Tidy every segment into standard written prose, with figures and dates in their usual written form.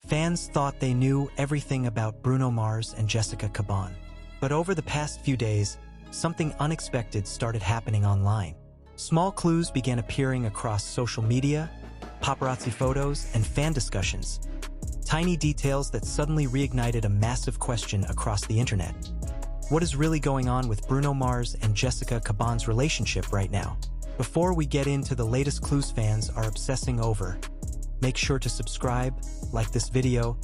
Fans thought they knew everything about Bruno Mars and Jessica Caban. But over the past few days, something unexpected started happening online. Small clues began appearing across social media, paparazzi photos, and fan discussions. Tiny details that suddenly reignited a massive question across the internet. What is really going on with Bruno Mars and Jessica Caban's relationship right now? Before we get into the latest clues fans are obsessing over, make sure to subscribe, like this video,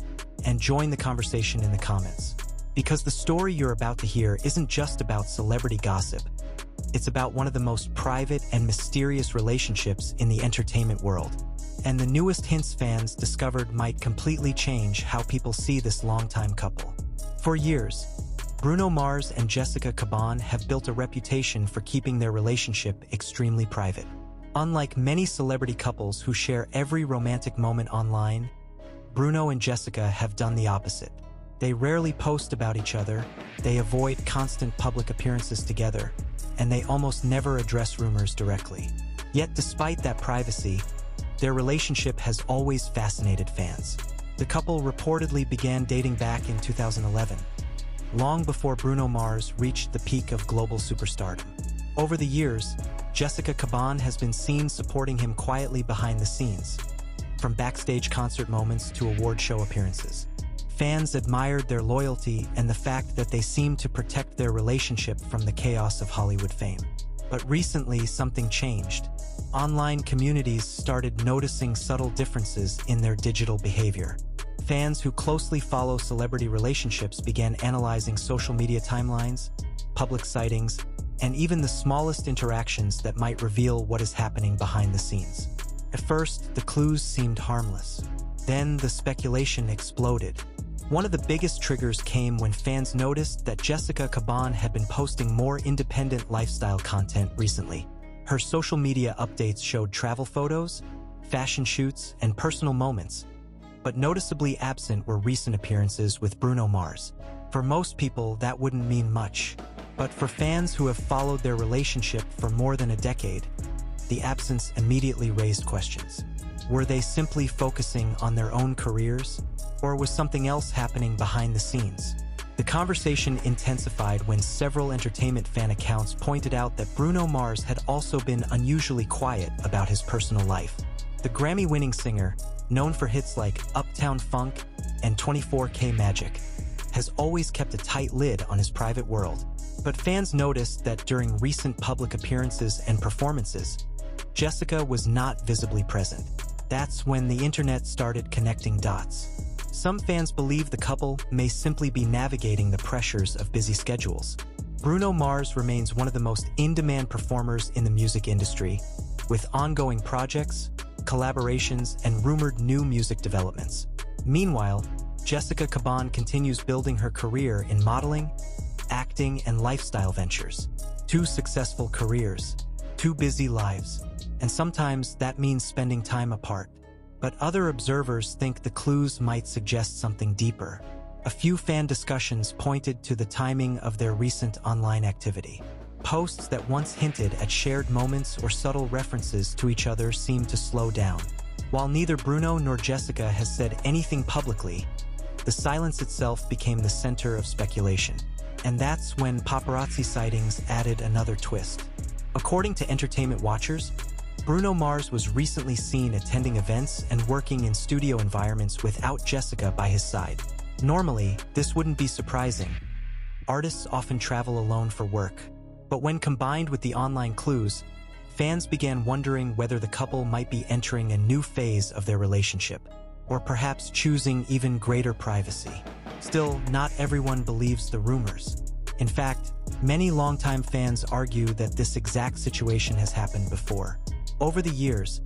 and join the conversation in the comments. Because the story you're about to hear isn't just about celebrity gossip. It's about one of the most private and mysterious relationships in the entertainment world. And the newest hints fans discovered might completely change how people see this longtime couple. For years, Bruno Mars and Jessica Caban have built a reputation for keeping their relationship extremely private. Unlike many celebrity couples who share every romantic moment online, Bruno and Jessica have done the opposite. They rarely post about each other, they avoid constant public appearances together, and they almost never address rumors directly. Yet despite that privacy, their relationship has always fascinated fans. The couple reportedly began dating back in 2011, long before Bruno Mars reached the peak of global superstardom. Over the years, Jessica Caban has been seen supporting him quietly behind the scenes, from backstage concert moments to award show appearances. Fans admired their loyalty and the fact that they seemed to protect their relationship from the chaos of Hollywood fame. But recently, something changed. Online communities started noticing subtle differences in their digital behavior. Fans who closely follow celebrity relationships began analyzing social media timelines, public sightings, and even the smallest interactions that might reveal what is happening behind the scenes. At first, the clues seemed harmless. Then the speculation exploded. One of the biggest triggers came when fans noticed that Jessica Caban had been posting more independent lifestyle content recently. Her social media updates showed travel photos, fashion shoots, and personal moments. But noticeably absent were recent appearances with Bruno Mars. For most people, that wouldn't mean much. But for fans who have followed their relationship for more than a decade, the absence immediately raised questions. Were they simply focusing on their own careers, or was something else happening behind the scenes? The conversation intensified when several entertainment fan accounts pointed out that Bruno Mars had also been unusually quiet about his personal life. The Grammy-winning singer, known for hits like Uptown Funk and 24K Magic, has always kept a tight lid on his private world. But fans noticed that during recent public appearances and performances, Jessica was not visibly present. That's when the internet started connecting dots. Some fans believe the couple may simply be navigating the pressures of busy schedules. Bruno Mars remains one of the most in-demand performers in the music industry, with ongoing projects, collaborations, and rumored new music developments. Meanwhile, Jessica Caban continues building her career in modeling, acting, and lifestyle ventures. 2 successful careers, 2 busy lives, and sometimes that means spending time apart. But other observers think the clues might suggest something deeper. A few fan discussions pointed to the timing of their recent online activity. Posts that once hinted at shared moments or subtle references to each other seemed to slow down. While neither Bruno nor Jessica has said anything publicly, the silence itself became the center of speculation. And that's when paparazzi sightings added another twist. According to entertainment watchers, Bruno Mars was recently seen attending events and working in studio environments without Jessica by his side. Normally, this wouldn't be surprising. Artists often travel alone for work. But when combined with the online clues, fans began wondering whether the couple might be entering a new phase of their relationship, or perhaps choosing even greater privacy. Still, not everyone believes the rumors. In fact, many longtime fans argue that this exact situation has happened before. Over the years,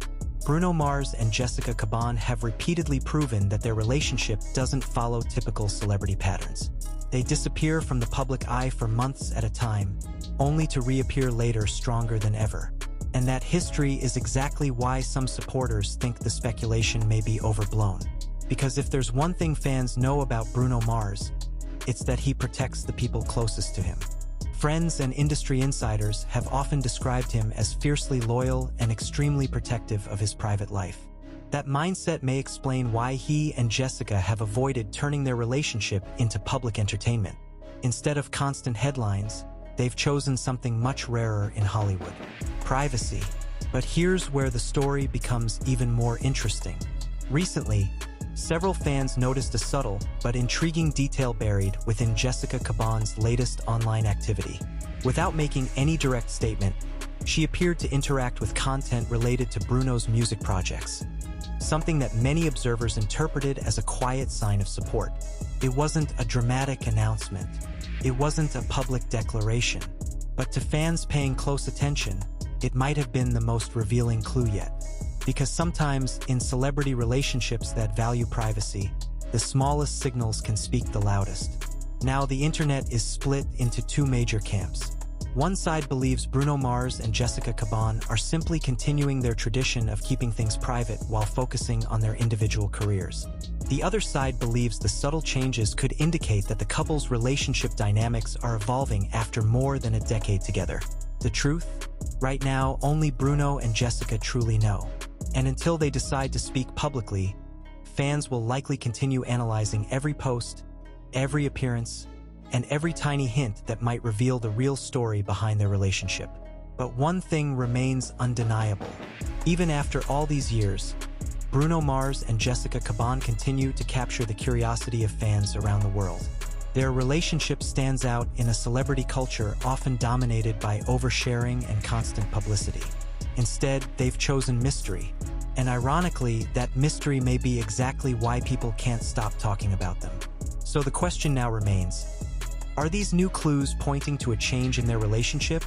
Bruno Mars and Jessica Caban have repeatedly proven that their relationship doesn't follow typical celebrity patterns. They disappear from the public eye for months at a time, only to reappear later stronger than ever. And that history is exactly why some supporters think the speculation may be overblown. Because if there's one thing fans know about Bruno Mars, it's that he protects the people closest to him. Friends and industry insiders have often described him as fiercely loyal and extremely protective of his private life. That mindset may explain why he and Jessica have avoided turning their relationship into public entertainment. Instead of constant headlines, they've chosen something much rarer in Hollywood: privacy. But here's where the story becomes even more interesting. Recently, several fans noticed a subtle but intriguing detail buried within Jessica Caban's latest online activity. Without making any direct statement, she appeared to interact with content related to Bruno's music projects, something that many observers interpreted as a quiet sign of support. It wasn't a dramatic announcement. It wasn't a public declaration. But to fans paying close attention, it might have been the most revealing clue yet. Because sometimes, in celebrity relationships that value privacy, the smallest signals can speak the loudest. Now, the internet is split into two major camps. One side believes Bruno Mars and Jessica Caban are simply continuing their tradition of keeping things private while focusing on their individual careers. The other side believes the subtle changes could indicate that the couple's relationship dynamics are evolving after more than a decade together. The truth? Right now, only Bruno and Jessica truly know. And until they decide to speak publicly, fans will likely continue analyzing every post, every appearance, and every tiny hint that might reveal the real story behind their relationship. But one thing remains undeniable. Even after all these years, Bruno Mars and Jessica Caban continue to capture the curiosity of fans around the world. Their relationship stands out in a celebrity culture often dominated by oversharing and constant publicity. Instead, they've chosen mystery. And ironically, that mystery may be exactly why people can't stop talking about them. So the question now remains, are these new clues pointing to a change in their relationship?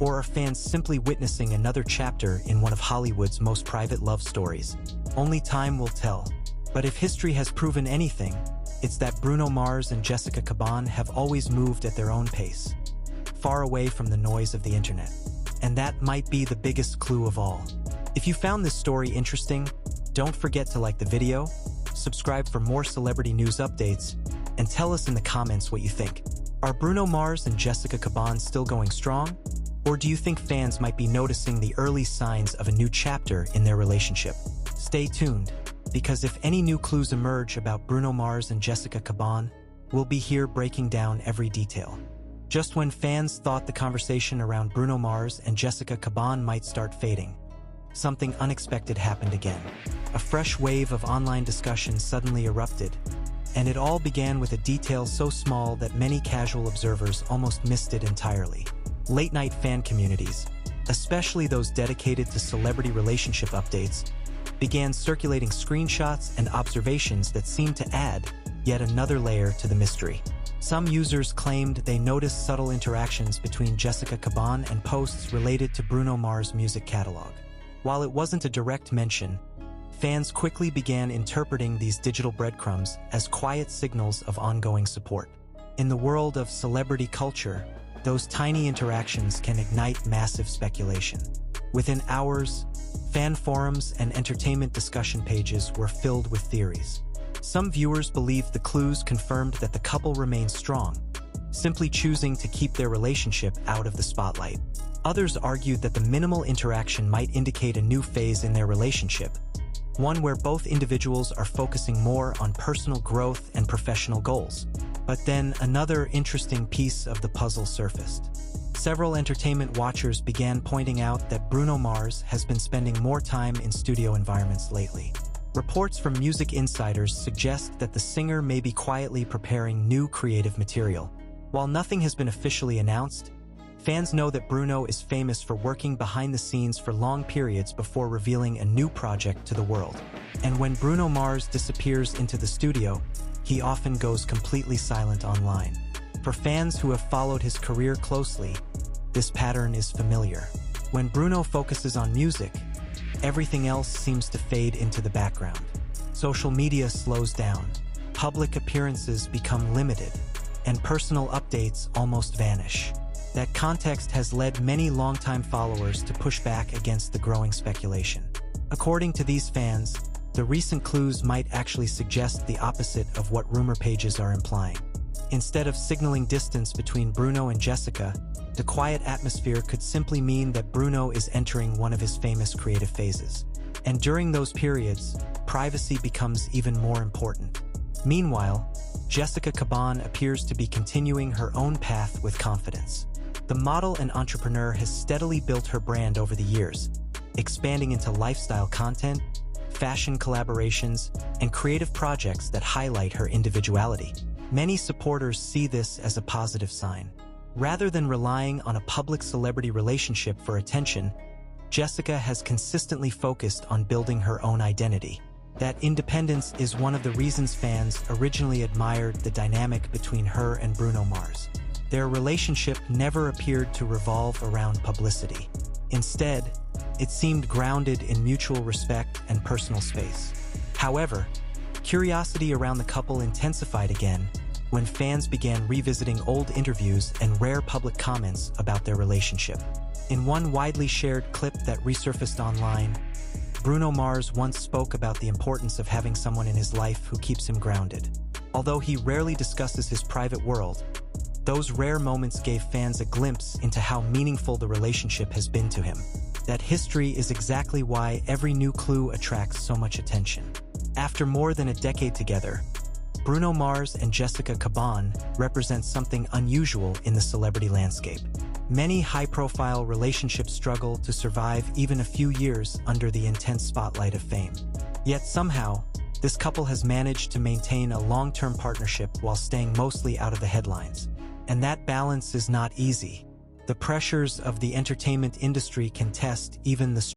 Or are fans simply witnessing another chapter in one of Hollywood's most private love stories? Only time will tell. But if history has proven anything, it's that Bruno Mars and Jessica Caban have always moved at their own pace, far away from the noise of the internet. And that might be the biggest clue of all. If you found this story interesting, don't forget to like the video, subscribe for more celebrity news updates, and tell us in the comments what you think. Are Bruno Mars and Jessica Caban still going strong? Or do you think fans might be noticing the early signs of a new chapter in their relationship? Stay tuned, because if any new clues emerge about Bruno Mars and Jessica Caban, we'll be here breaking down every detail. Just when fans thought the conversation around Bruno Mars and Jessica Caban might start fading, something unexpected happened again. A fresh wave of online discussion suddenly erupted, and it all began with a detail so small that many casual observers almost missed it entirely. Late-night fan communities, especially those dedicated to celebrity relationship updates, began circulating screenshots and observations that seemed to add yet another layer to the mystery. Some users claimed they noticed subtle interactions between Jessica Caban and posts related to Bruno Mars' music catalog. While it wasn't a direct mention, fans quickly began interpreting these digital breadcrumbs as quiet signals of ongoing support. In the world of celebrity culture, those tiny interactions can ignite massive speculation. Within hours, fan forums and entertainment discussion pages were filled with theories. Some viewers believed the clues confirmed that the couple remained strong, simply choosing to keep their relationship out of the spotlight. Others argued that the minimal interaction might indicate a new phase in their relationship, one where both individuals are focusing more on personal growth and professional goals. But then another interesting piece of the puzzle surfaced. Several entertainment watchers began pointing out that Bruno Mars has been spending more time in studio environments lately. Reports from music insiders suggest that the singer may be quietly preparing new creative material. While nothing has been officially announced, fans know that Bruno is famous for working behind the scenes for long periods before revealing a new project to the world. And when Bruno Mars disappears into the studio, he often goes completely silent online. For fans who have followed his career closely, this pattern is familiar. When Bruno focuses on music, everything else seems to fade into the background. Social media slows down, public appearances become limited, and personal updates almost vanish. That context has led many longtime followers to push back against the growing speculation. According to these fans, the recent clues might actually suggest the opposite of what rumor pages are implying. Instead of signaling distance between Bruno and Jessica, the quiet atmosphere could simply mean that Bruno is entering one of his famous creative phases. And during those periods, privacy becomes even more important. Meanwhile, Jessica Caban appears to be continuing her own path with confidence. The model and entrepreneur has steadily built her brand over the years, expanding into lifestyle content, fashion collaborations, and creative projects that highlight her individuality. Many supporters see this as a positive sign. Rather than relying on a public celebrity relationship for attention, Jessica has consistently focused on building her own identity. That independence is one of the reasons fans originally admired the dynamic between her and Bruno Mars. Their relationship never appeared to revolve around publicity. Instead, it seemed grounded in mutual respect and personal space. However, curiosity around the couple intensified again when fans began revisiting old interviews and rare public comments about their relationship. In one widely shared clip that resurfaced online, Bruno Mars once spoke about the importance of having someone in his life who keeps him grounded. Although he rarely discusses his private world, those rare moments gave fans a glimpse into how meaningful the relationship has been to him. That history is exactly why every new clue attracts so much attention. After more than a decade together, Bruno Mars and Jessica Caban represent something unusual in the celebrity landscape. Many high-profile relationships struggle to survive even a few years under the intense spotlight of fame. Yet somehow, this couple has managed to maintain a long-term partnership while staying mostly out of the headlines. And that balance is not easy. The pressures of the entertainment industry can test even the